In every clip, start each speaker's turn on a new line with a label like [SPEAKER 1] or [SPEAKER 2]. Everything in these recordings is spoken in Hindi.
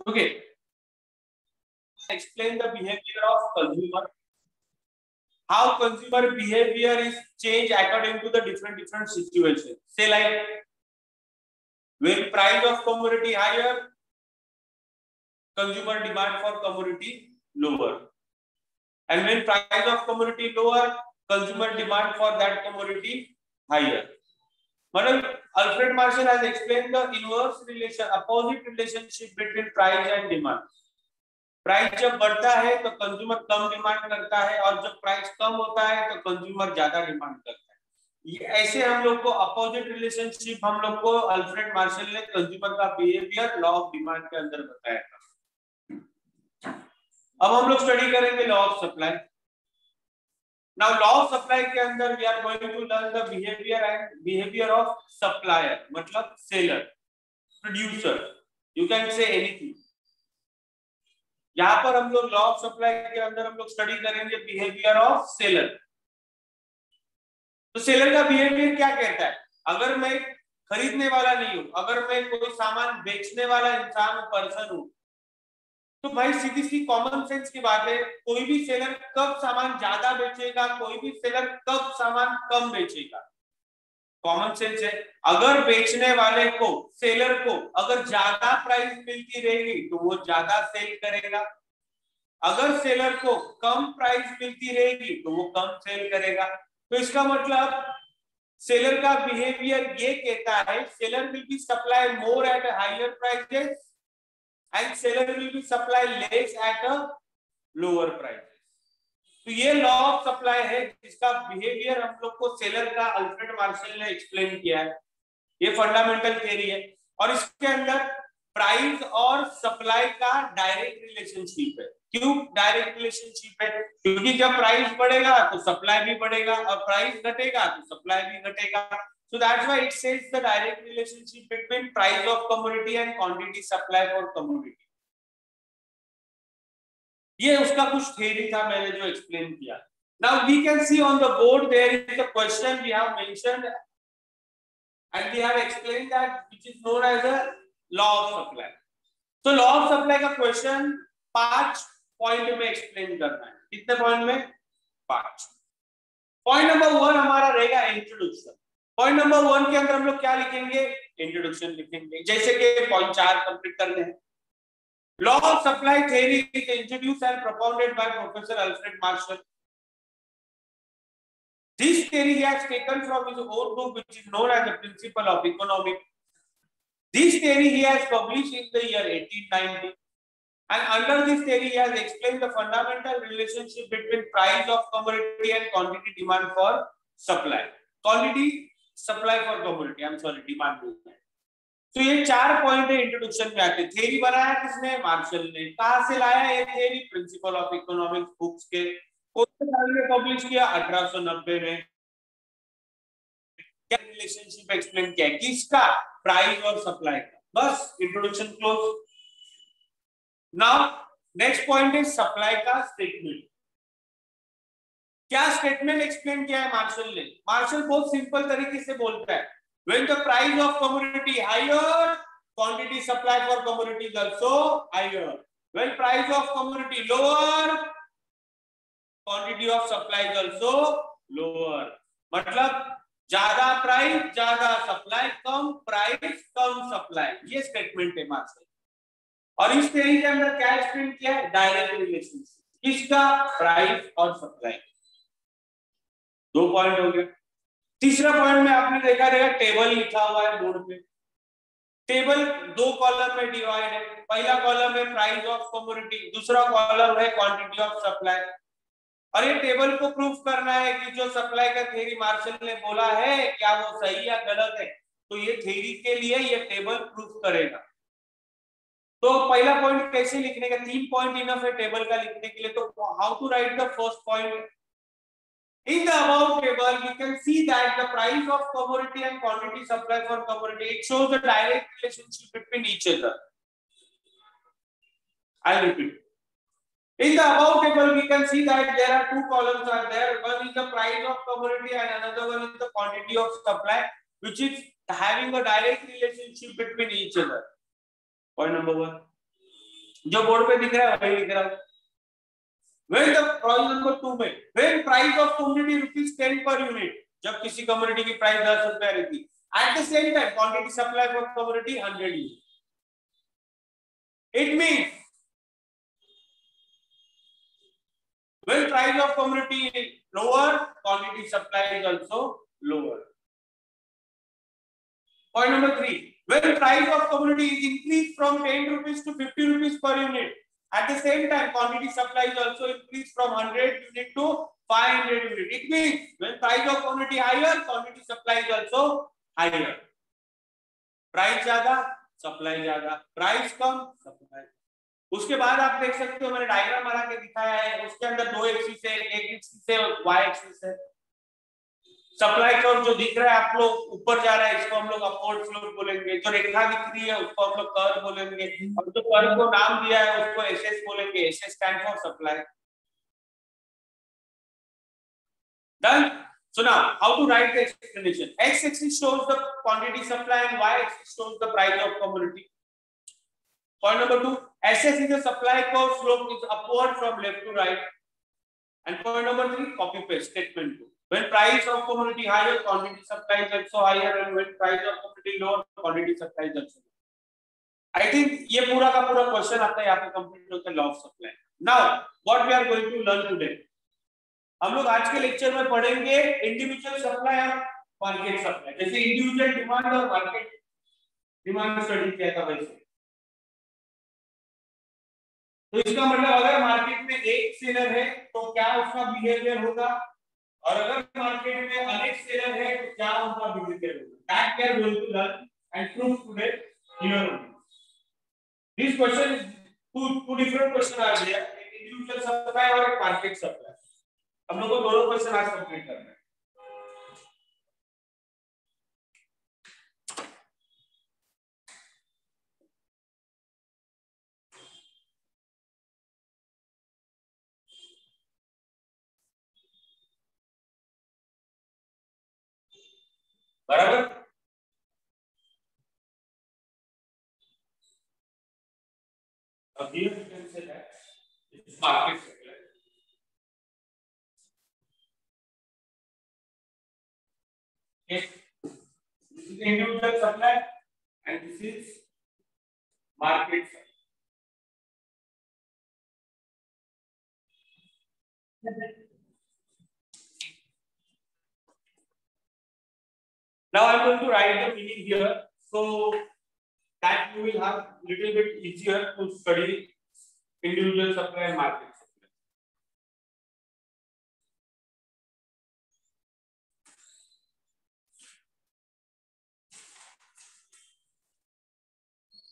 [SPEAKER 1] Okay. Explain the behavior of consumer. How consumer behavior is changed according to the different situations. Say like when price of commodity higher, consumer demand for commodity lower, and when price of commodity lower, consumer demand for that commodity higher. Madam, Alfred Marshall has explained the inverse relation, opposite relationship between price and demand. Price जब बढ़ता है तो कंज्यूमर कम डिमांड करता है और जब प्राइस कम होता है तो कंज्यूमर ज्यादा डिमांड करता है. ये ऐसे हम लोग को अपोजिट रिलेशनशिप हम लोग को अल्फ्रेड मार्शल ने कंज्यूमर का बिहेवियर लॉ ऑफ डिमांड के अंदर बताया था. अब हम लोग स्टडी करेंगे law of supply. Now law of supply के अंदर we are going to learn the behaviour and behaviour of supplier, मतलब seller, producer, you can say anything. यहां पर हम लोग लॉ ऑफ सप्लाई के अंदर हम लोग स्टडी करेंगे बिहेवियर ऑफ सेलर. तो सेलर का बिहेवियर क्या कहता है? अगर मैं खरीदने वाला नहीं हूं, अगर मैं कोई सामान बेचने वाला इंसान पर्सन हूं, तो भाई सीधी सी कॉमन सेंस की बात है, कोई भी सेलर कब सामान ज्यादा बेचेगा, कोई भी सेलर कब सामान कम बेचेगा. कॉमन सेंस है. अगर बेचने वाले को, सेलर को अगर ज्यादा प्राइस मिलती रहेगी तो वो ज्यादा सेल करेगा. अगर सेलर को कम प्राइस मिलती रहेगी तो वो कम सेल करेगा. तो इसका मतलब सेलर का बिहेवियर ये कहता है, seller will be supply more at higher prices and seller will be supply less at a lower price. तो ये लॉ ऑफ सप्लाई है जिसका बिहेवियर हम लोग को सेलर का अल्फ्रेड मार्शल ने एक्सप्लेन किया है. ये फंडामेंटल थ्योरी है और इसके अंदर प्राइस और सप्लाई का डायरेक्ट रिलेशनशिप है. क्यों डायरेक्ट रिलेशनशिप है? क्योंकि जब प्राइस बढ़ेगा तो सप्लाई भी बढ़ेगा और प्राइस घटेगा तो सप्लाई भी घटेगा. So that's why it says the direct relationship between price of commodity and quantity supply for commodity. ये उसका कुछ थ्योरी था मैंने जो एक्सप्लेन किया. Now we can see on the board there is a question we have mentioned and we have explained that which is known as a law of supply. So law of supply का क्वेश्चन 5 पॉइंट में एक्सप्लेन करना है. कितने पॉइंट में? 5. पॉइंट नंबर 1 हमारा रहेगा इंट्रोडक्शन. पॉइंट नंबर 1 के अंदर हम लोग क्या लिखेंगे? इंट्रोडक्शन लिखेंगे. जैसे कि पॉइंट 4 कंप्लीट करने हैं. Law of supply theory is introduced and propounded by Professor Alfred Marshall. This theory he has taken from his own book which is known as the Principle of Economics. This theory he has published in the year 1890 and under this theory he has explained the fundamental relationship between price of commodity and quantity demand for supply. Quantity supply for commodity, I'm sorry, demand. तो ये 4 पॉइंट है इंट्रोडक्शन में आते. थ्योरी बनाया किसने? मार्शल ने. कहां से लाया ये theory? Principle of economics books के. कौन से साल में पब्लिश किया? 1890 में. क्या रिलेशनशिप एक्सप्लेन किया है? किसका? प्राइस और सप्लाई का. बस introduction close. Now next point है सप्लाई का स्टेटमेंट. क्या स्टेटमेंट एक्सप्लेन किया है मार्शल ने? मार्शल बहुत सिंपल तरीके से बोलता है, when the price of commodity higher, quantity supply for commodity is also higher. When price of commodity lower, quantity of supply is also lower. मतलब ज्यादा प्राइस ज्यादा सप्लाई, कम प्राइस कम सप्लाई. ये स्टेटमेंट है मार्शल. और इस थ्योरी के अंदर क्या एक्सप्लेन किया है? Direct relationship. किसका? प्राइस और सप्लाई. 2 पॉइंट हो गए. तीसरा पॉइंट में आपने देखा रहेगा टेबल लिखा हुआ है बोर्ड पे. टेबल 2 कॉलम में डिवाइड है. पहला कॉलम है प्राइस ऑफ कमोडिटी, दूसरा कॉलम है क्वांटिटी ऑफ सप्लाई. और ये टेबल को प्रूफ करना है कि जो सप्लाई का थ्योरी मार्शल ने बोला है क्या वो सही या गलत है. तो ये थ्योरी के लिए ये टेबल प्रूफ करेगा. तो पहला पॉइंट कैसे लिखने का? 3 पॉइंट इनफ है टेबल का लिखने के लिए. तो how to write the first point? In the above table, we can see that the price of commodity and quantity supply for commodity, it shows the direct relationship between each other. I'll repeat. In the above table, we can see that there are 2 columns are there. One is the price of commodity and another one is the quantity of supply, which is having a direct relationship between each other. Point number 1. जो बोर्ड पे दिख रहा है वही लिख रहा हूं। When the प्रॉब्लम नंबर 2 में when price of commodity rupees 10 per unit, जब किसी कमोडिटी की प्राइस 10 रुपया रहती, at the same time quantity supply for commodity 100 unit. It means when price of commodity is lower, quantity supply is also lower. Point number 3, when price of commodity is increased from 10 rupees to 50 rupees per unit, at the same time quantity supply is also increased from 100 unit to 500 unit. It means when price of commodity higher, quantity supply is also higher. Price ज्यादा, supply ज्यादा, price कम, supply। उसके बाद आप देख सकते हो मैंने डायग्राम बना के दिखाया है, उसके अंदर दो एक्सिस है, एक एक्सिस है y एक्सिस है। सप्लाई कर्व जो दिख रहा है आप लोग ऊपर जा रहा है, इसको हम लोग अपवर्ड स्लोप बोलेंगे। जो रेखा दिख रही है उसको हम लोग कर्व बोलेंगे, और जो कर्व को नाम दिया है उसको एसएस बोलेंगे। SS stand for supply. Done. So now how to write the explanation? X axis shows the quantity supply and y axis shows the price of commodity. Point number 2, SS is a supply curve, slope is upward from left to right. And point number 3, copy paste statement 2. When price of commodity higher, quantity supply is also higher, and when price of commodity lower, quantity supply is also lower. I think ये पूरा का पूरा क्वेश्चन आता है यहाँ पे कंप्लीट होता है law of supply. Now what we are going to learn today, हम लोग आज के लेक्चर में पढ़ेंगे इंडिविजुअल सप्लाई और मार्केट सप्लाई। जैसे इंडिविजुअल डिमांड और मार्केट डिमांड स्टडी किया था वैसे। तो इसका मतलब अगर मार्केट में एक सेलर है तो क्या उसका बिहेवियर होगा, और अगर मार्केट में अनेक सेलर है तो क्या उनका बिहेवियर होगा। That we are going to learn and prove today here only. This question is two different question आ गया, एक इंडिविजुअल सप्लाई और एक मार्केट सप्लाई। हम लोग को दोनों क्वेश्चन आज कंप्लीट करना है। बराबर। अब here you can say that it's market supply. Okay, this is individual supply and this is market supply. Now I'm going to write the meaning here so that you will have little bit easier to study individual supply and market supply.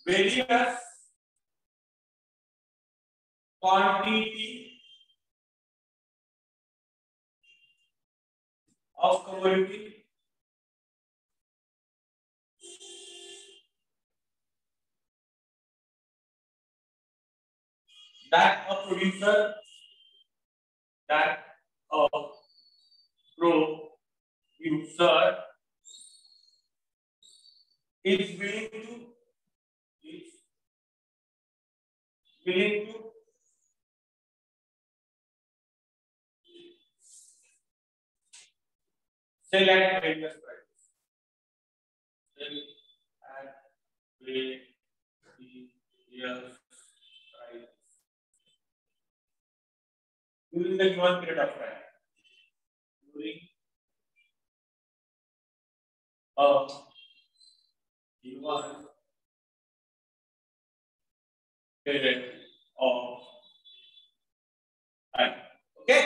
[SPEAKER 1] Various quantity of commodity that a producer is willing to sell at various prices. Sell at various prices during the given period of time. During a given period of time. Okay?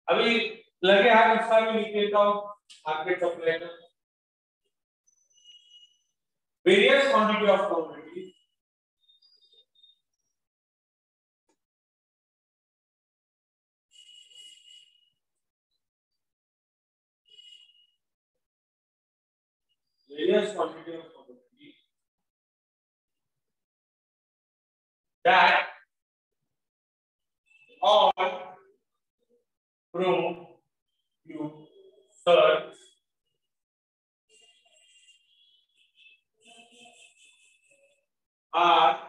[SPEAKER 1] अभी लगे हाथ इसका भी लिख देता हूं मार्केट सप्लाई का। Various quantity of commodity that all producers are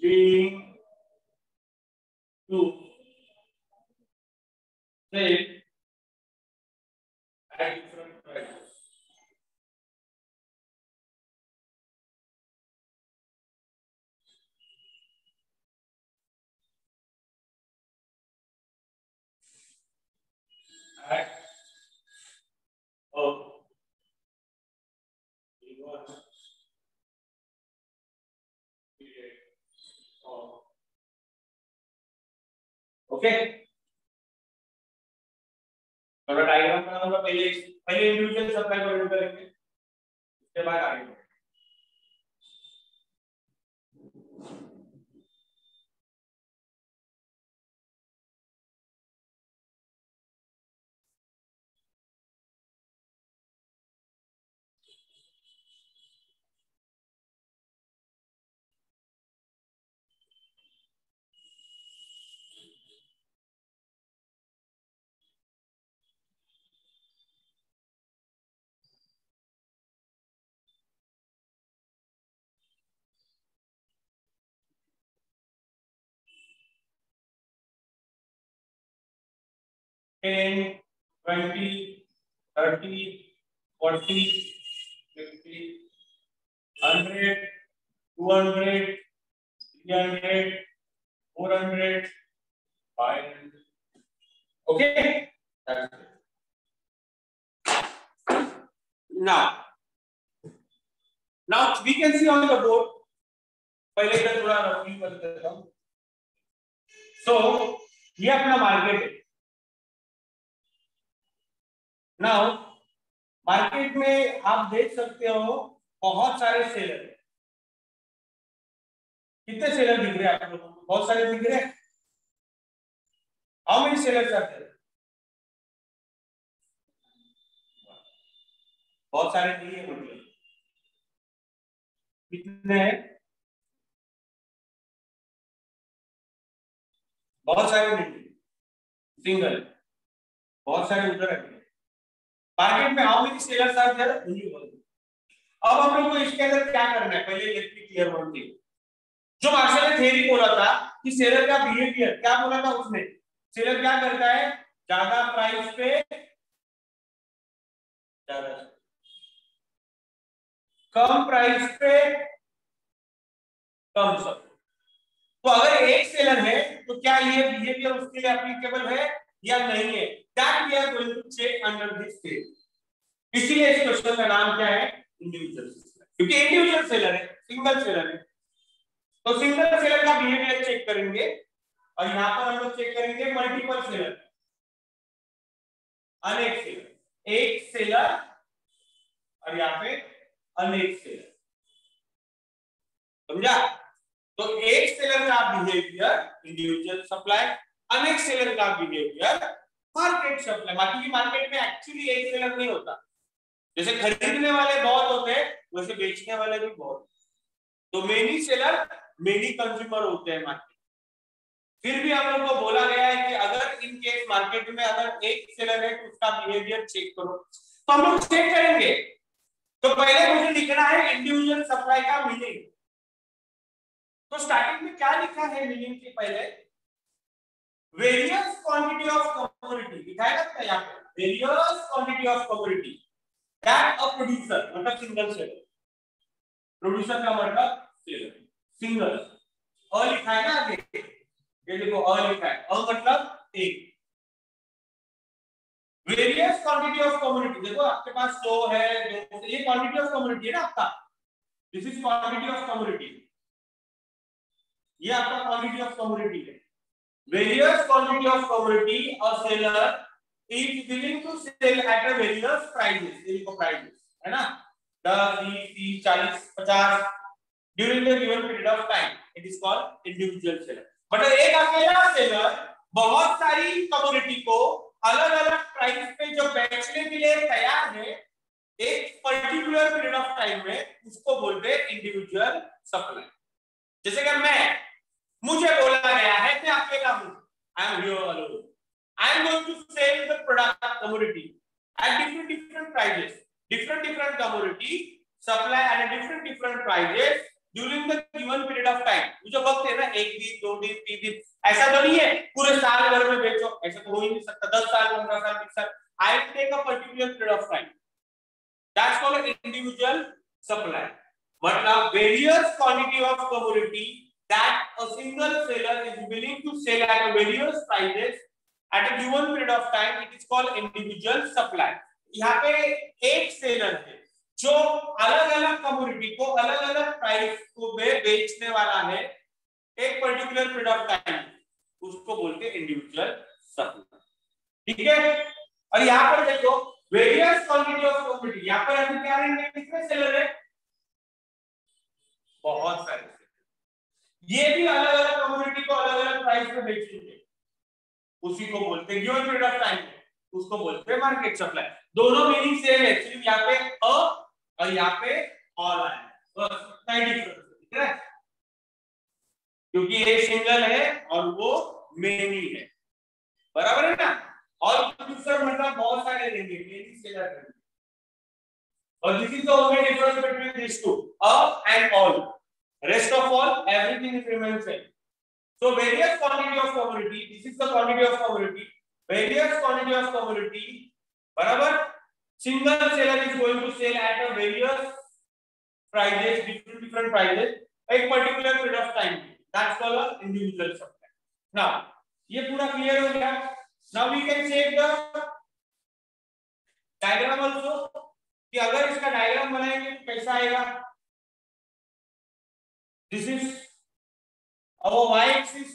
[SPEAKER 1] being to sell at different prices. At okay, थोड़ा डायग्राम बनाऊंगा। पहले इंडिविजुअल सप्लाई को रेडी करेंगे, उसके बाद आगे ten 20 30 40 50 100 200 300 400 500. Okay, that's it. Now we can see on the board. पहले इधर थोड़ा रफली कर देता हूं। So ये अपना मार्केट है। नाउ मार्केट में आप देख सकते हो बहुत सारे सेलर हैं। कितने सेलर दिख रहे हैं आप लोगों को? बहुत सारे दिख रहे हैं। How many sellers are there? बहुत सारे नहीं है, मतलब कितने हैं? बहुत सारे नहीं, सिंगल। बहुत सारे उधर है। मार्केट में how many sellers are there? अब हम लोग को इसके अंदर क्या करना है, पहले let me clear one thing. जो मार्शल ने थ्योरी बोला था कि सेलर का बिहेवियर क्या बोला था उसने, सेलर क्या करता है, ज्यादा प्राइस पे ज्यादा, कम प्राइस पे कम सब। तो अगर एक सेलर है तो क्या ये बिहेवियर उसके लिए एप्लीकेबल है या नहीं है, that we are going to check under this stage. इसीलिए इस क्वेश्चन का नाम क्या है, इंडिविजुअल सेलर, क्योंकि इंडिविजुअल सेलर है, सिंगल सेलर है। तो सिंगल सेलर का बिहेवियर चेक करेंगे और यहां पर हम लोग चेक करेंगे मल्टीपल सेलर, अनेक सेलर, एक सेलर और यहां पे अनेक सेलर, समझा? तो एक सेलर का बिहेवियर इंडिविजुअल सप्लाई, अनेक सेलर का बिहेवियर मार्केट सप्लाई। बाकी की मार्केट में एक्चुअली एक सेलर नहीं होता, जैसे खरीदने वाले बहुत होते हैं वैसे बेचने वाले भी बहुत, तो मेनी सेलर मेनी कंज्यूमर होते हैं मार्केट। फिर भी हम लोग को बोला गया है कि अगर इन केस मार्केट में अगर एक सेलर है तो उसका बिहेवियर चेक करो, तो हम लोग चेक करेंगे। तो पहले मुझे लिखना है इंडिविजुअल सप्लाई का मीनिंग। तो स्टार्टिंग में क्या लिखा है मीनिंग के पहले, वेरियस क्वांटिटी ऑफ कमोडिटी लिखा है ना यहाँ पे, various quantity of commodity that a producer, मतलब सिंगल सेलर, प्रोड्यूसर का मतलब सेलर, सिंगल, अ लिखा है ना आगे, ये देखो अ लिखा है, अ मतलब एक। वेरियस क्वांटिटी ऑफ कमोडिटी, देखो आपके पास 100 है, 200, ये क्वांटिटी ऑफ कमोडिटी है ना आपका, this is quantity of commodity, ये आपका क्वांटिटी ऑफ कमोडिटी है। Various quantity of commodity a seller is willing to sell at a various prices, ये देखो प्राइसेस है ना, 10 20 30 40 50 during the given period of time, it is called individual seller. मतलब एक अकेला सेलर बहुत सारी कमोडिटी को अलग अलग प्राइस पे जो बेचने के लिए तैयार है एक पर्टिकुलर पीरियड ऑफ टाइम में, उसको बोलते हैं इंडिविजुअल सप्लाई। जैसे कि मुझे बोला गया है कि अकेला हूं, I am here alone, I am going to sell the product commodity at different prices, different commodity supply at different prices during the given period of time. जो वक्त है ना, 1 दिन 2 दिन 3 दिन, ऐसा तो नहीं है पूरे साल भर में बेचो, ऐसा तो हो ही नहीं सकता। 10 साल 15 साल 20 साल, I will take a particular period of time, that's called individual supply. मतलब various quantity of commodity that a single seller is willing to sell at a various prices at a given period of time, it is called individual supply। यहाँ पे एक सेलर है जो अलग अलग कमोडिटी को अलग अलग प्राइस को बेचने वाला है एक पर्टिकुलर पीरियड ऑफ टाइम, उसको बोलते हैं इंडिविजुअल सप्लाई। ठीक है। और यहाँ पर देखो वेरियस क्वांटिटी ऑफ कमोडिटी, यहाँ पर अभी क्या रहेंगे, कितने सेलर है, बहुत सारे। ये भी अलग अलग कमोडिटी को अलग अलग प्राइस पे बेचेंगे, उसी को बोलते हैं गिवन पीरियड ऑफ टाइम में, उसको बोलते हैं मार्केट सप्लाई। दोनों मीनिंग सेम है, सिर्फ यहाँ पे अ और यहाँ पे ऑल आया, बस इतना ही डिफरेंस है, क्योंकि ये सिंगल है और वो मेनी है, बराबर है ना। और दूसरा मतलब बहुत सारे रहेंगे, मेनी सेलर रहेंगे, और this is the only difference between this two, a and all. Rest of all, everything remains same. So various quantity of commodity, this is the quantity of commodity, various quantity of commodity, बराबर, single seller is going to sell at a various prices, different prices, एक particular period of time, that's called an individual supply। Now, ये पूरा clear हो गया। Now we can check the diagram also, कि अगर इसका डायग्राम बनाएंगे तो कैसा आएगा। This is our y-axis,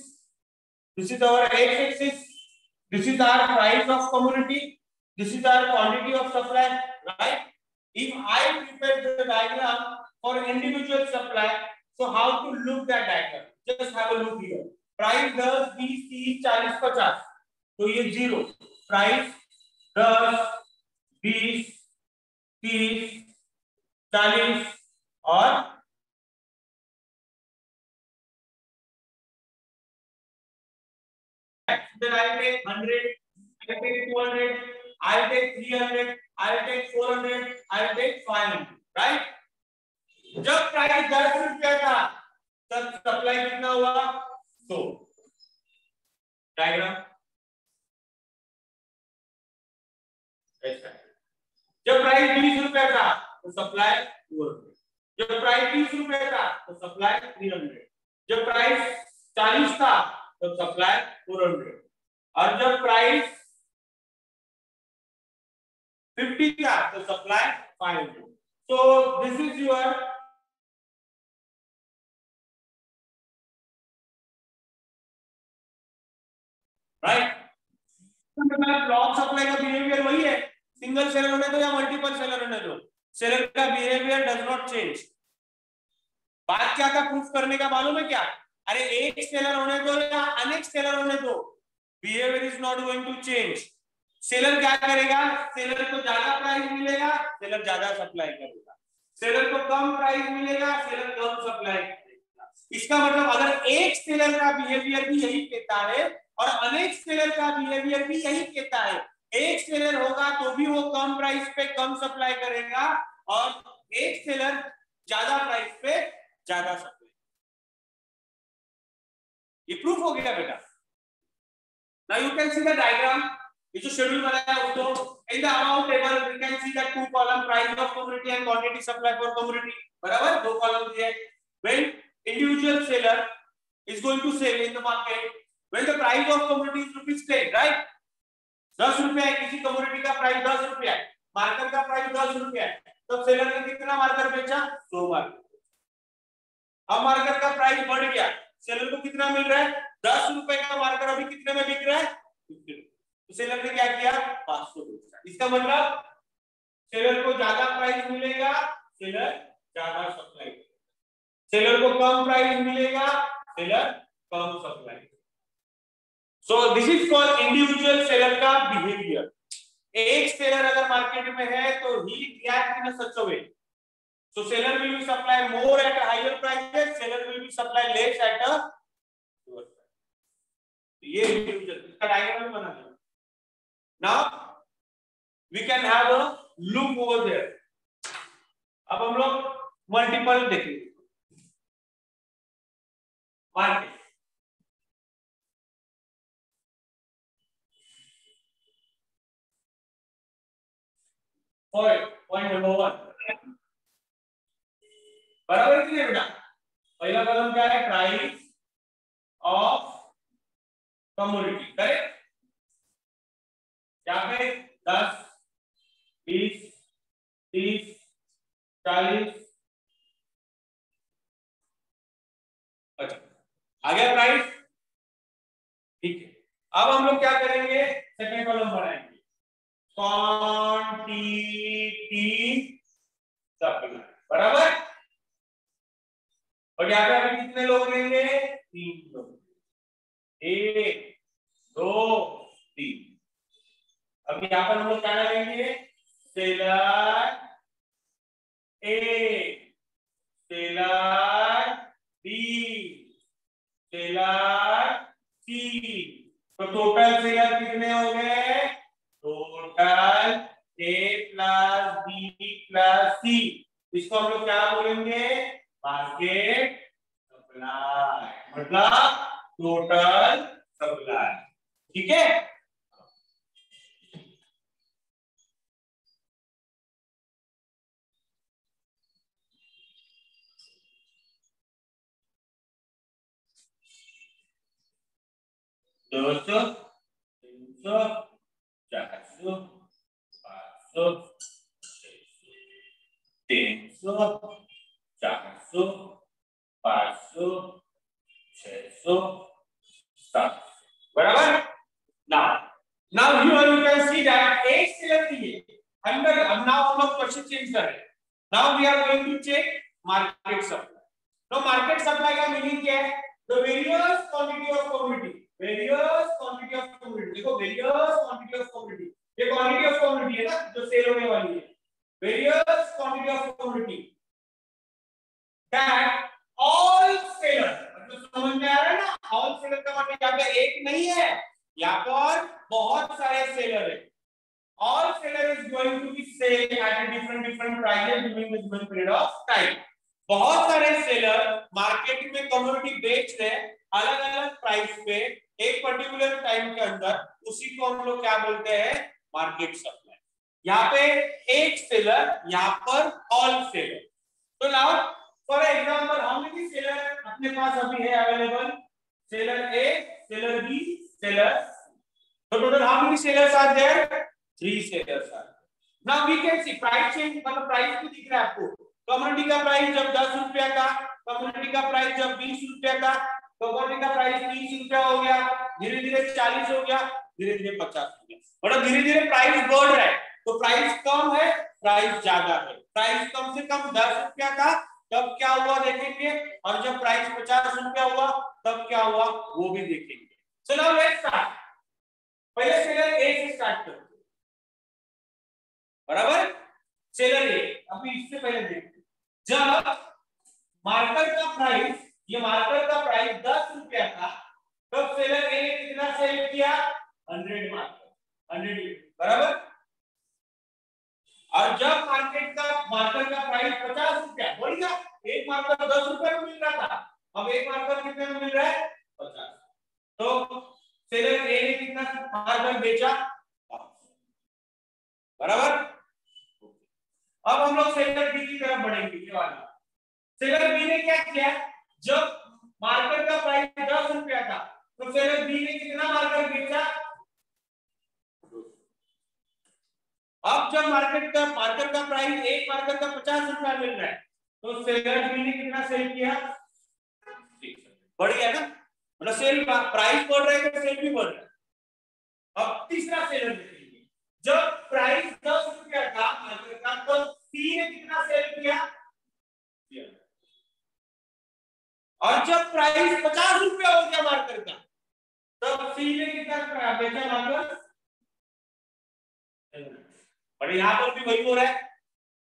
[SPEAKER 1] this is our x-axis, this is our price of commodity, this is our quantity of supply, right? If I prepare the diagram for individual supply, so how to look that diagram? Just have a look here. Price 10, 20, 30, 40, 50, तो ये 0, price 10, 20, 30, 40 और then I'll take 100, I'll take 200, I'll take 300, I'll take 400, I'll take 500, right? जब प्राइस 10 रुपया था तब सप्लाई कितना हुआ 100। डायग्राम ऐसा है। जब प्राइस 20 रुपया था तो सप्लाई 200, जब प्राइस 30 रुपया था तो सप्लाई 300, जब प्राइस 40 था तो सप्लाई 400, और जब प्राइस 50 था तो supply 500। So this is your right. Block supply का बिहेवियर वही है, सिंगल सेलर होने दो या मल्टीपल सेलर होने दो, सेलर का बिहेवियर डज नॉट चेंज। बात क्या था प्रूफ करने का, मालूम है क्या? अरे एक सेलर होने दो या अनेक सेलर होने दो, behaviour is not going to change. Seller क्या करेगा, सेलर को ज्यादा प्राइस मिलेगा, सेलर ज्यादा सप्लाई करेगा, सेलर को कम प्राइस मिलेगा, सेलर कम सप्लाई करेगा। इसका मतलब अगर एक सेलर का बिहेवियर भी यही कहता है और अनेक सेलर का बिहेवियर भी यही कहता है, एक सेलर होगा तो भी वो कम प्राइस पे कम सप्लाई करेगा और एक सेलर ज्यादा प्राइस पे ज्यादा सप्लाई। ये प्रूफ हो गया बेटा। Now you can see the diagram, ये जो शेड्यूल बनाया है उसको, in the amount table we can see that 2 column price of commodity and quantity supply for commodity, बराबर, 2 कॉलम दिए। When individual seller is going to sell in the market, when the price of commodity is ₹10, right, 10 रुपया है, किसी कमोडिटी का प्राइस 10 रुपया है, मार्कर का प्राइस 10 रुपया है, तो सेलर ने कितना मार्कर बेचा, 100 मार्कर। अब मार्कर का प्राइस बढ़ गया, सेलर को कितना मिल रहा है, 10 रुपए का मार्कर अभी कितने में बिक रहा है, 50 रुपए, तो सेलर ने क्या किया, 500 बेचा। इसका मतलब सेलर को ज्यादा प्राइस मिलेगा, सेलर ज्यादा सप्लाई, सेलर को कम प्राइस मिलेगा, सेलर कम supply. So this is called individual seller का बिहेवियर। एक सेलर अगर मार्केट में है तो he react in such a way, so seller will be supply more at a higher prices, seller will be supply less at a lower price। ये इंडिविजुअल, इसका डायग्राम बना दो। now we can have a look over there। अब हम लोग मल्टीपल देखेंगे। मार्केट। पॉइंट नंबर 1 बराबर है बेटा। पहला कॉलम क्या है, प्राइस ऑफ कमोडिटी, करेक्ट। यहाँ पे 10, 20, 30, 40, अच्छा आ गया प्राइस, ठीक है। अब हम लोग क्या करेंगे, सेकंड कॉलम बनाएंगे, क्वांटिटी सप्लाई, बराबर। और यहाँ पे अभी कितने लोग रहेंगे, 3 लोग, 1 2 3। अब यहाँ पर हम लोग क्या डालेंगे, seller A, seller B, seller सी। तो टोटल सेलर कितने हो गए, total A plus B plus सी। इसको हम लोग क्या बोलेंगे, मार्केट सप्लाई, मतलब टोटल सप्लाई, ठीक है। दो सौ, 300, 400, 500, 300, 400, 500, 600, 700, बराबर। Now here you can see that एक सेलर की है अंदर। अब now हम लोग क्वेश्चन चेंज कर रहे हैं। Now we are going to check market supply. Now market supply का मीनिंग क्या है, the various quantity of commodity, various quantity of commodity। देखो various quantity of commodity, ये quantity of commodity है ना जो सेल होने वाली है, various quantity of commodity that all seller, मतलब समझ में आ रहा है ना, all seller का मतलब यहाँ पे एक नहीं है, यहाँ पर बहुत सारे सेलर है। All seller is going to be sell at a different prices during the given period of time। बहुत सारे सेलर मार्केट में कमोडिटी बेच रहे हैं अलग अलग प्राइस पे एक पर्टिकुलर टाइम के अंदर, उसी को हम लोग क्या बोलते हैं, मार्केट सप्लाई। यहाँ पे एक सेलर, यहाँ पर ऑल सेलर। तो now for example how many seller अपने पास अभी है available, seller A, seller B, seller. तो total how many sellers are there, 3 sellers are. Now we can see price change, मतलब प्राइस भी दिख रहा है आपको। कमोडिटी का प्राइस जब 10 रुपया था, कमोडिटी का प्राइस जब 20 रुपया था, कमोडिटी का प्राइस 30 रुपया हो गया, धीरे धीरे 40 हो गया, धीरे धीरे 50 हो गया, मतलब धीरे धीरे प्राइस बढ़ रहा है। तो प्राइस कम है, प्राइस ज्यादा है। प्राइस कम से कम 10 रुपया था तब क्या हुआ देखेंगे, और जब प्राइस 50 रुपया हुआ तब क्या हुआ वो भी देखेंगे। So now let's start. पहले सेलर ए से स्टार्ट करते हैं, बराबर। सेलर ए, अभी इससे पहले देखते हैं, जब मार्केट का प्राइस, ये मार्केट का प्राइस 10 रुपया था तब सेलर ए ने कितना सेल किया, 100 मार्कर, 100, बराबर। और जब मार्केट का प्राइस 50 रुपया बढ़ गया, एक मार्कर 10 रुपए में मिल रहा था, अब एक मार्कर कितने में मिल रहा है, 50। तो सेलर ए ने कितना मार्कर बेचा, बराबर। अब हम लोग सेलर बी की तरफ बढ़ेंगे, ये वाला सेलर बी ने क्या किया, जब मार्केट का प्राइस 10 रुपया था तो सेलर बी ने कितना मार्कर बेचा, अब जब मार्केट का प्राइस एक मार्कर का 50 रुपया मिल रहा है तो सेलर बी ने कितना सेल किया, बढ़ गया ना, मतलब सेल प्राइस बढ़ रहा है तो सेल भी बढ़ रहा है। अब तीसरा सेलर देखेंगे, जब प्राइस 10 रुपया था मार्केट का तो सी ने कितना सेल किया, और जब प्राइस 50 रुपया हो गया मार्केट का तब सी ने कितना बेचा मार्कर, और यहाँ पर भी वही हो रहा है,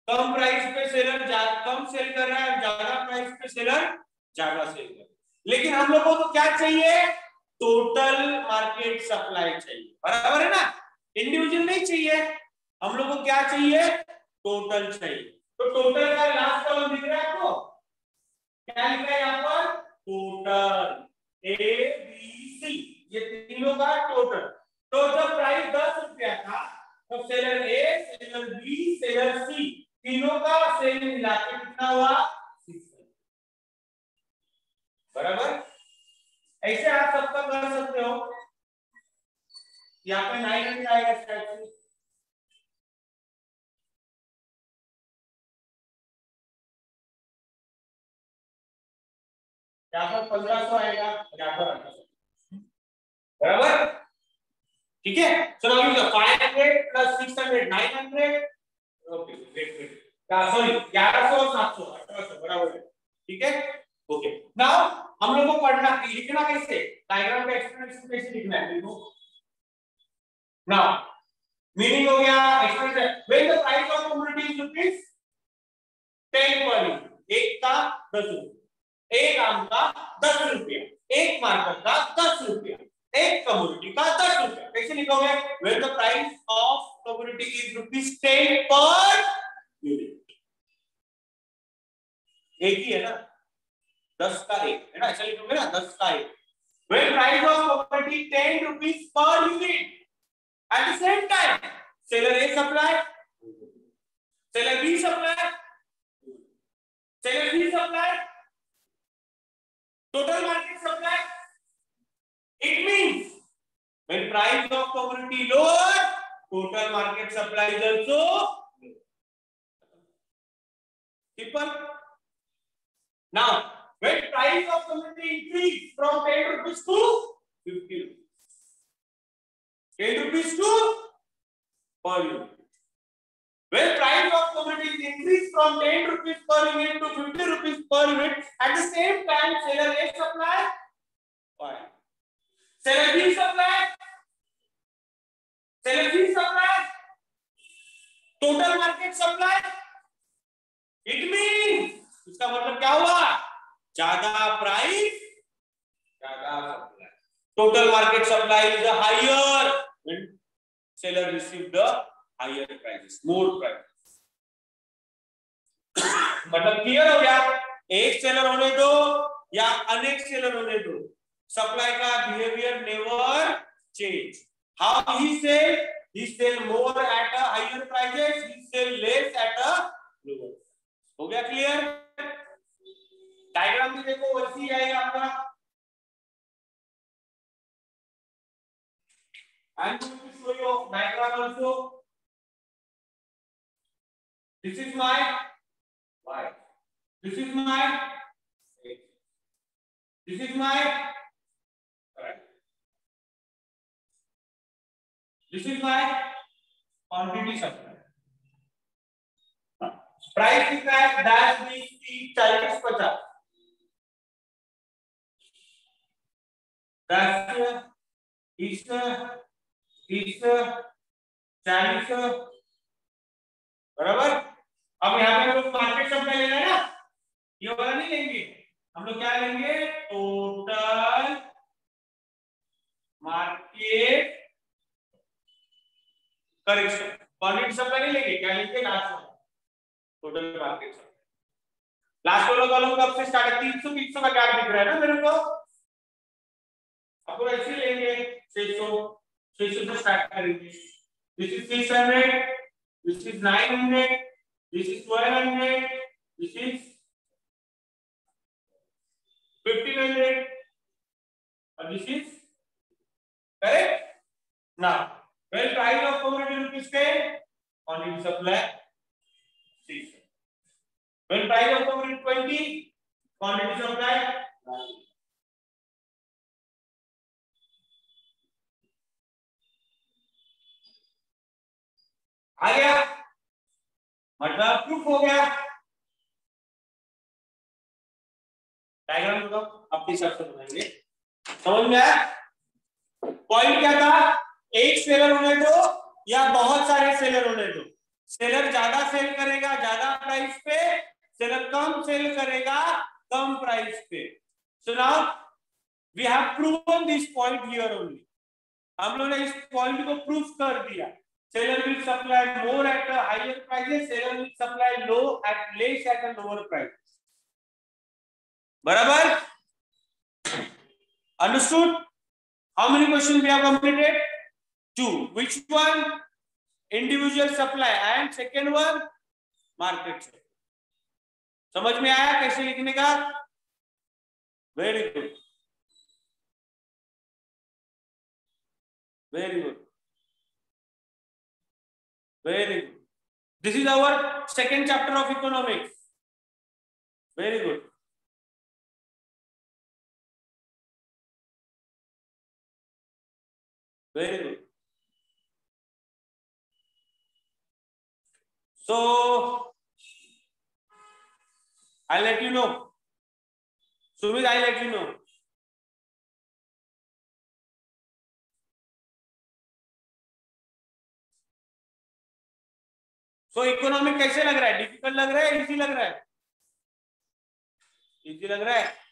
[SPEAKER 1] कम प्राइस पे सेलर कम सेल कर रहा है, ज्यादा प्राइस पे सेलर ज्यादा सेल कर रहा है। लेकिन हम लोगों को क्या चाहिए, टोटल मार्केट सप्लाई चाहिए, बराबर है ना, इंडिविजुअल नहीं चाहिए, हम लोग को क्या चाहिए, टोटल चाहिए। तो टोटल का लास्ट कॉलम दिख रहा है आपको, क्या लिखा है यहाँ पर, टोटल। ए बी सी, ये तीनों का टोटल। तो जब प्राइस 10 रुपया था तो seller A, seller B, seller सी, तीनों का सेल मिला के कितना हुआ? 6। बराबर। ऐसे आप सबका कर सकते हो। यहाँ पे 900 आएगा स्ट्रैटेजी, यहाँ पर 1500 आएगा, यहाँ पर 1800। बराबर, ठीक है। So now you 500 plus 600 900, okay wait sorry 1100 और 700 1800 बराबर है, ठीक है। ओके नाउ हम लोग को पढ़ना लिखना कैसे, डायग्राम का एक्सप्लेनेशन कैसे लिखना है देखो। नाउ मीनिंग हो गया expression, when the price of commodity is rupees 10 per unit, एक का 10 रुपये, एक आम का 10 रुपया, एक मार्कर का 10 रुपया, एक कमोडिटी का 10 रुपया। कैसे लिखोगे? When the price of commodity is rupees 10 per unit, एक ही है ना, 10 का एक है ना, ऐसा लिखोगे ना 10 का एक। When price of commodity 10 rupees per unit, at the same time seller A supply, seller B supply, seller C supply, total market supply. It means when price of commodity lower, total market supply is also lower. Simple. Now when price of commodity increase from 10 rupees to 50 rupees, 10 rupees to per unit. When price of commodities increase from 10 rupees per unit to 50 rupees per unit, at the same time seller A supply, fine. Seller B supply, seller C supply, total market supply. It means इसका मतलब क्या हुआ? ज्यादा प्राइस, ज्यादा supply. Total market supply is higher when seller receive the higher prices, more prices. मतलब क्लियर हो गया? एक सेलर होने दो या अनेक सेलर होने दो, सप्लाई का behaviour never change. How he sell more at a higher prices, he sell less at a lower. हो गया क्लियर? डायग्राम में देखो वैसे ही आएगा आपका. I'm going to show you diagram also. This is my y. This is my x. This is my y. This is my quantity supply. Price is that dash means 40 50. Dash is 40 बराबर. अब यहाँ पे हम लोग मार्केट सप्लाई लेना है ना, ये वाला नहीं लेंगे, हम लोग क्या लेंगे? Total market correction. Quantity supply नहीं लेंगे, क्या लेंगे? लास्ट वाला टोटल मार्केट सप्लाई. लास्ट वाला कॉलम कब से स्टार्ट है? 300 300 का गैप दिख रहा है ना मेरे को, आपको ऐसे लेंगे 600 600 से स्टार्ट करेंगे. This is 600, this is 900, this is 1200, this is 1500, and this is correct. Now when price of commodity rupees 10, quantity supply 6. When price of commodity 20, quantity supply 9. आ गया? मतलब प्रूफ हो गया. डायग्राम बताओ, अपने हिसाब से बनाएंगे. समझ में आया? पॉइंट क्या था? एक सेलर होने दो या बहुत सारे सेलर होने दो. सेलर ज्यादा सेल करेगा ज्यादा प्राइस पे, सेलर कम सेल करेगा कम प्राइस पे. So now we have proven this point here only. हम लोगों ने इस पॉइंट को प्रूफ कर दिया. Seller will supply more at a higher prices, seller will supply less at a lower price. बराबर. Understood? How many questions we have completed? 2. Which one? Individual supply and second one market share. समझ में आया कैसे लिखने का? Very good. Very good. Very good. This is our second chapter of economics. Very good. Very good. So I'll let you know. Sumit, I'll let you know. So economic कैसे लग रहा है? डिफिकल्ट लग रहा है, इजी लग रहा है? इजी लग रहा है?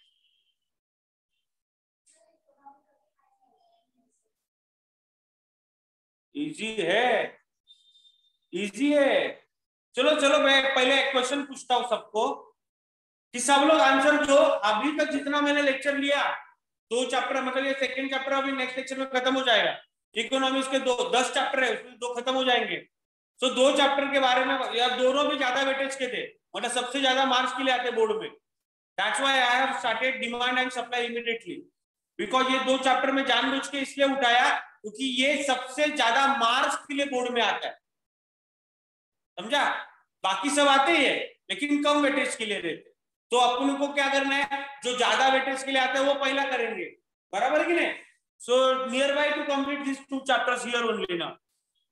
[SPEAKER 1] इजी है, इजी है. चलो चलो मैं पहले एक क्वेश्चन पूछता हूं सबको कि सब लोग आंसर दो. अभी तक जितना मैंने लेक्चर लिया, 2 चैप्टर, मतलब ये सेकंड चैप्टर अभी नेक्स्ट लेक्चर में खत्म हो जाएगा. इकोनॉमिक्स के 10 चैप्टर है, उसमें 2 खत्म हो जाएंगे. तो 2 चैप्टर के बारे में यार दोनों भी ज्यादा वेटेज के थे, मतलब सबसे ज्यादा मार्क्स के लिए आते बोर्ड में. That's why I have started demand and supply immediately, because ये 2 चैप्टर में जानबूझ के इसलिए उठाया क्योंकि ये सबसे ज्यादा मार्क्स के लिए बोर्ड में आता है. समझा? बाकी सब आते ही है लेकिन कम वेटेज के लिए देते. तो अपन को क्या करना है, जो ज्यादा वेटेज के लिए आता है वो पहला करेंगे, बराबर कि नहीं? So near by two complete this 2 chapters here only now.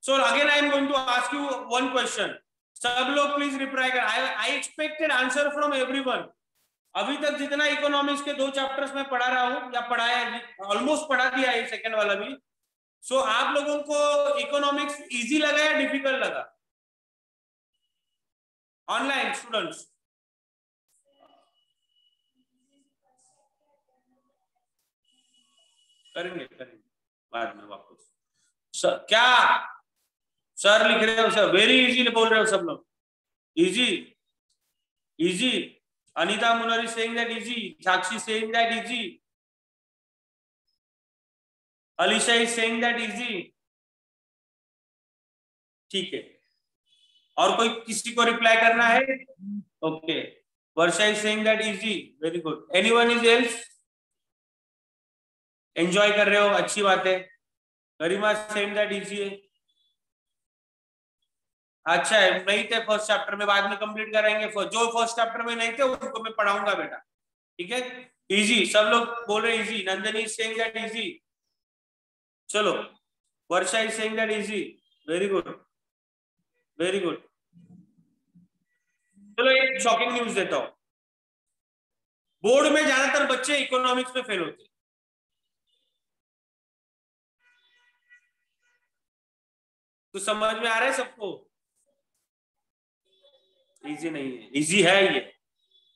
[SPEAKER 1] So again I am going to ask you one question. सब लोग प्लीज रिप्लाई कर. I expected answer from everyone. अभी तक जितना इकोनॉमिक्स के 2 चैप्टर्स में पढ़ा रहा हूं या पढ़ाया, ऑलमोस्ट पढ़ा दिया है सेकंड वाला भी. सो आप लोगों को इकोनॉमिक्स इजी लगा या डिफिकल्ट लगा? ऑनलाइन स्टूडेंट्स करेंगे बाद में वापस. सर क्या सर लिख रहे हो? सर वेरी इजी बोल रहे हो सब लोग. Easy easy. अनीता मुनर is saying that easy. Sakshi saying that easy. Alisha is saying that easy. ठीक है. और कोई किसी को रिप्लाई करना है? Okay. Varsha is saying that easy. Very good. Anyone is else? Enjoy कर रहे हो, अच्छी बात है. गरिमा सेइंग दैट इजी है. अच्छा है. नहीं थे फर्स्ट चैप्टर में, बाद में कंप्लीट करेंगे. जो फर्स्ट चैप्टर में नहीं थे उनको मैं पढ़ाऊंगा बेटा, ठीक है? इजी. सब लोग बोल रहे easy. Nandini is saying that easy. चलो. Varsha is saying that easy. Very good, very good. चलो एक शॉकिंग न्यूज देता हूं. बोर्ड में ज्यादातर बच्चे इकोनॉमिक्स में फेल होते. तो समझ में आ रहा है सबको? इजी नहीं है. इजी है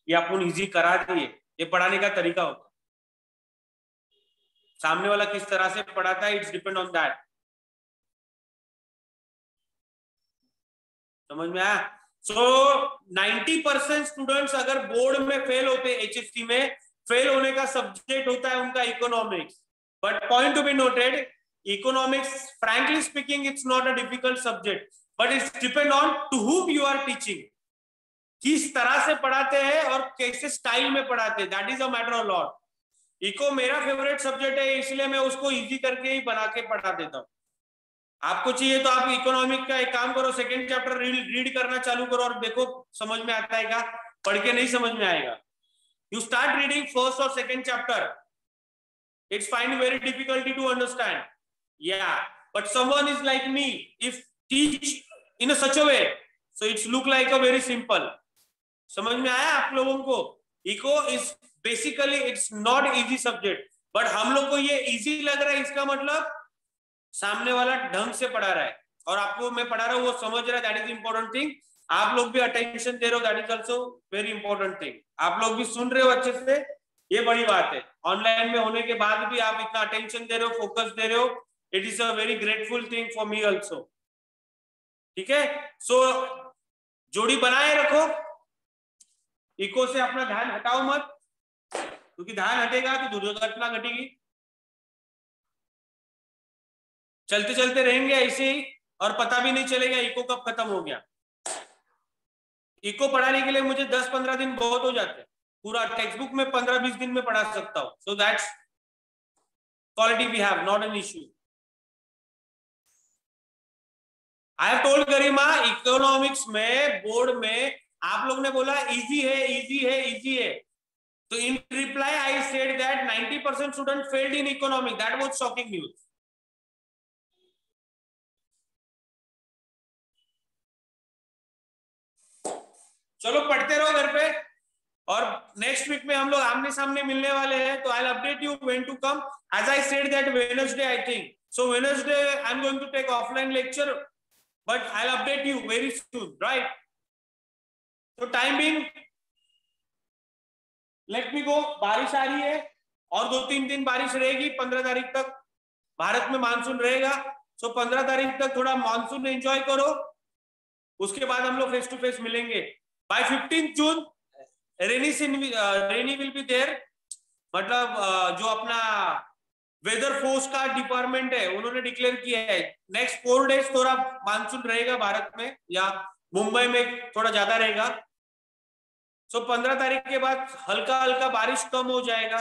[SPEAKER 1] ये अपन इजी करा दिए. ये पढ़ाने का तरीका होता है. सामने वाला किस तरह से पढ़ाता है, इट्स डिपेंड ऑन दैट. समझ में आया? सो 90% स्टूडेंट्स अगर बोर्ड में फेल होते, एचएससी में फेल होने का सब्जेक्ट होता है उनका economics. But point to be noted, economics frankly speaking it's not a difficult subject, but it's depend on to whom you are teaching. किस तरह से पढ़ाते हैं और कैसे स्टाइल में पढ़ाते हैं, that is a matter of lot. Eco मेरा फेवरेट सब्जेक्ट है, इसलिए मैं उसको इजी करके ही बना के पढ़ा देता हूँ. आपको चाहिए तो आप इकोनॉमिक का एक काम करो, सेकंड चैप्टर रीड करना चालू करो और देखो समझ में आता है क्या. पढ़ के नहीं समझ में आएगा. यू स्टार्ट रीडिंग फर्स्ट और second chapter, it's find very difficulty to understand. Yeah but someone is like me, if teach in a such a way, so it's look like a very simple. समझ में आया आप लोगों को? Eco is basically it's not easy subject, but हम लोग को ये इजी लग रहा है, इसका मतलब सामने वाला ढंग से पढ़ा रहा है और आपको मैं पढ़ा रहा हूँ वो समझ रहा है. That is important thing. आप लोग भी अटेंशन दे रहे हो, that is also very important thing. आप लोग भी सुन रहे हो अच्छे से, ये बड़ी बात है. ऑनलाइन में होने के बाद भी आप इतना अटेंशन दे रहे हो, फोकस दे रहे हो, it is a very grateful thing for me also. ठीक है? सो जोड़ी बनाए रखो. इको से अपना ध्यान हटाओ मत, क्योंकि ध्यान हटेगा तो दुर्घटना घटेगी. चलते चलते रहेंगे ऐसे ही और पता भी नहीं चलेगा इको कब खत्म हो गया। इको पढ़ाने के लिए मुझे 10-15 दिन बहुत हो जाते हैं, पूरा टेक्स्ट बुक में 15-20 दिन में पढ़ा सकता हूं। So that's quality we have, not an issue. I have told Garima, economics में बोर्ड में आप लोग ने बोला इजी है इजी है इजी है, तो इन reply I said that 90% student failed in economics. That was shocking news. चलो पढ़ते रहो घर पे, और नेक्स्ट वीक में हम लोग आमने सामने मिलने वाले हैं, तो I update you when to come. As I said that Wednesday I think, so Wednesday I am going to take offline lecture, but I update you very soon, right? तो time being let me go. बारिश आ रही है और 2-3 दिन बारिश रहेगी, 15 तारीख तक भारत में मानसून रहेगा। सो 15 तारीख तक थोड़ा मानसून एंजॉय करो, उसके बाद हम लोग फेस टू फेस मिलेंगे। By 15 June rainy will be there, मतलब जो अपना वेदर फोर्स का डिपार्टमेंट है उन्होंने डिक्लेयर किया है नेक्स्ट 4 डेज थोड़ा मानसून रहेगा भारत में, या मुंबई में थोड़ा ज्यादा रहेगा। सो 15 तारीख के बाद हल्का हल्का बारिश कम हो जाएगा।